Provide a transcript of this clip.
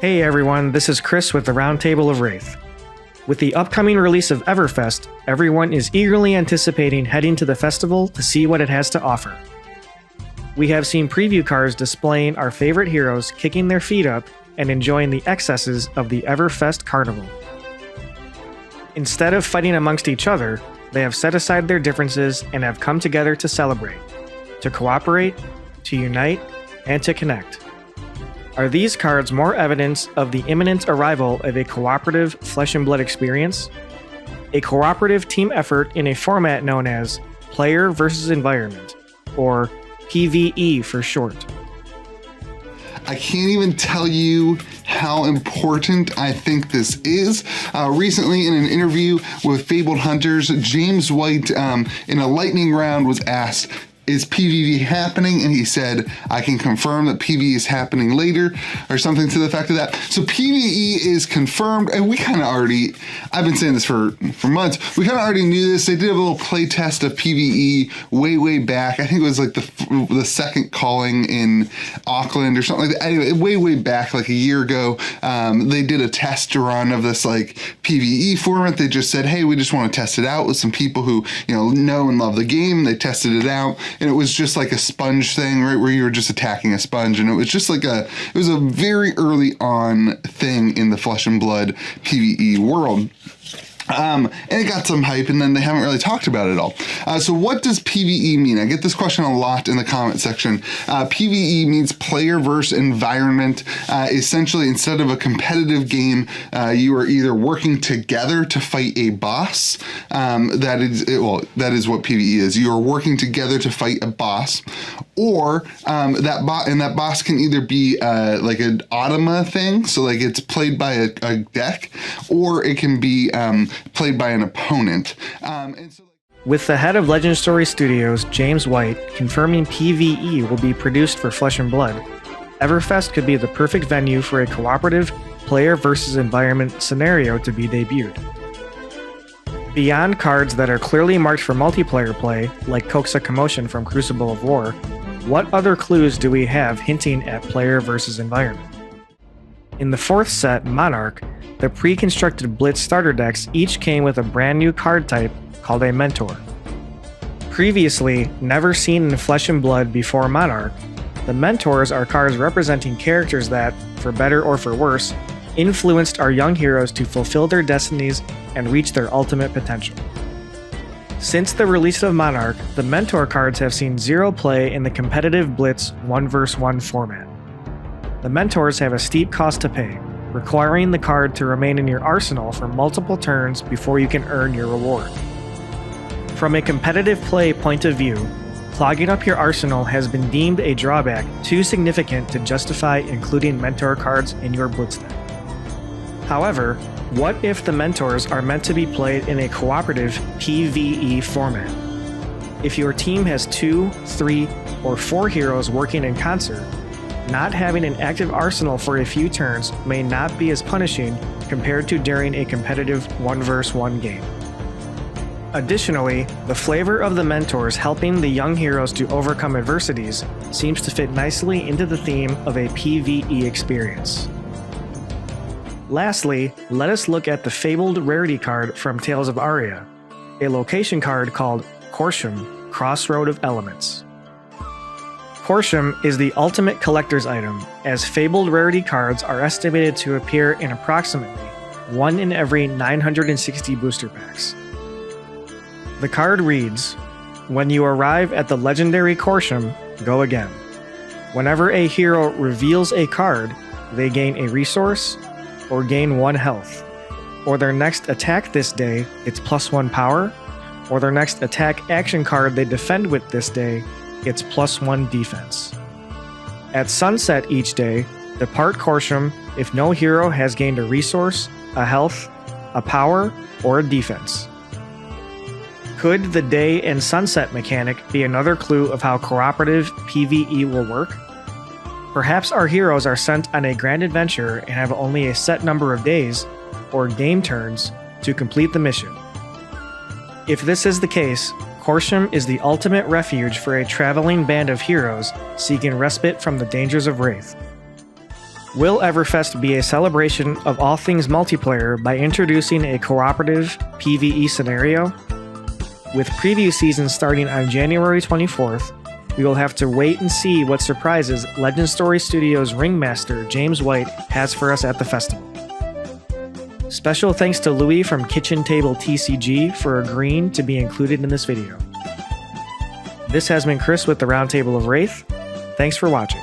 Hey everyone, this is Chris with the Roundtable of Wraith. With the upcoming release of Everfest, everyone is eagerly anticipating heading to the festival to see what it has to offer. We have seen preview cards displaying our favorite heroes kicking their feet up and enjoying the excesses of the Everfest carnival. Instead of fighting amongst each other, they have set aside their differences and have come together to celebrate, to cooperate, to unite, and to connect. Are these cards more evidence of the imminent arrival of a cooperative flesh and blood experience? A cooperative team effort in a format known as Player versus Environment, or PvE for short. I can't even tell you how important I think this is. Recently in an interview with Fabled Hunters, James White in a lightning round was asked, is PvE happening? And he said, I can confirm that PvE is happening later, or something to the effect of that. So PvE is confirmed, and we kind of already, I've been saying this for months, we kind of already knew this. They did a little play test of PvE way back. I think it was like the second calling in Auckland or something like that. Anyway, way back, like a year ago, they did a test run of this like PvE format. They just said, hey, we just want to test it out with some people who, know and love the game. They tested it out. And it was just like a sponge thing, right, where you were just attacking a sponge. And it was just like it was a very early on thing in the Flesh and Blood PvE world. And it got some hype, and then they haven't really talked about it at all. So what does PvE mean? I get this question a lot in the comment section. PvE means player versus environment. Essentially, instead of a competitive game, you are either working together to fight a boss. That is what PvE is. You are working together to fight a boss, or that boss can either be like an automa thing, so like it's played by a deck, or it can be played by an opponent. With the head of Legend Story Studios, James White, confirming PvE will be produced for Flesh and Blood, Everfest could be the perfect venue for a cooperative player versus environment scenario to be debuted. Beyond cards that are clearly marked for multiplayer play, like Koksa Commotion from Crucible of War, what other clues do we have hinting at player versus environment? In the fourth set, Monarch, the pre-constructed Blitz starter decks each came with a brand new card type called a Mentor. Previously, never seen in Flesh and Blood before Monarch, the Mentors are cards representing characters that, for better or for worse, influenced our young heroes to fulfill their destinies and reach their ultimate potential. Since the release of Monarch, the Mentor cards have seen zero play in the competitive Blitz 1 vs 1 format. The Mentors have a steep cost to pay, requiring the card to remain in your arsenal for multiple turns before you can earn your reward. From a competitive play point of view, clogging up your arsenal has been deemed a drawback too significant to justify including Mentor cards in your Blitz deck. However, what if the Mentors are meant to be played in a cooperative PvE format? If your team has 2, 3, or 4 heroes working in concert, not having an active arsenal for a few turns may not be as punishing compared to during a competitive 1 vs 1 game. Additionally, the flavor of the Mentors helping the young heroes to overcome adversities seems to fit nicely into the theme of a PvE experience. Lastly, let us look at the fabled rarity card from Tales of Aria, a location card called Corsham, Crossroad of Elements. Corsham is the ultimate collector's item, as fabled rarity cards are estimated to appear in approximately 1 in every 960 booster packs. The card reads, when you arrive at the legendary Corsham, go again. Whenever a hero reveals a card, they gain a resource, or gain 1 health, or their next attack this day gets +1 power, or their next attack action card they defend with this day gets +1 defense. At sunset each day, depart Corsham if no hero has gained a resource, a health, a power, or a defense. Could the day and sunset mechanic be another clue of how cooperative PvE will work? Perhaps our heroes are sent on a grand adventure and have only a set number of days, or game turns, to complete the mission. If this is the case, Corsham is the ultimate refuge for a traveling band of heroes seeking respite from the dangers of Wraith. Will Everfest be a celebration of all things multiplayer by introducing a cooperative PvE scenario? With preview season starting on January 24th, we will have to wait and see what surprises Legend Story Studios ringmaster James White has for us at the festival. Special thanks to Louie from KitchenTableTCG for agreeing to be included in this video. This has been Chris with the Roundtable of Wraith. Thanks for watching.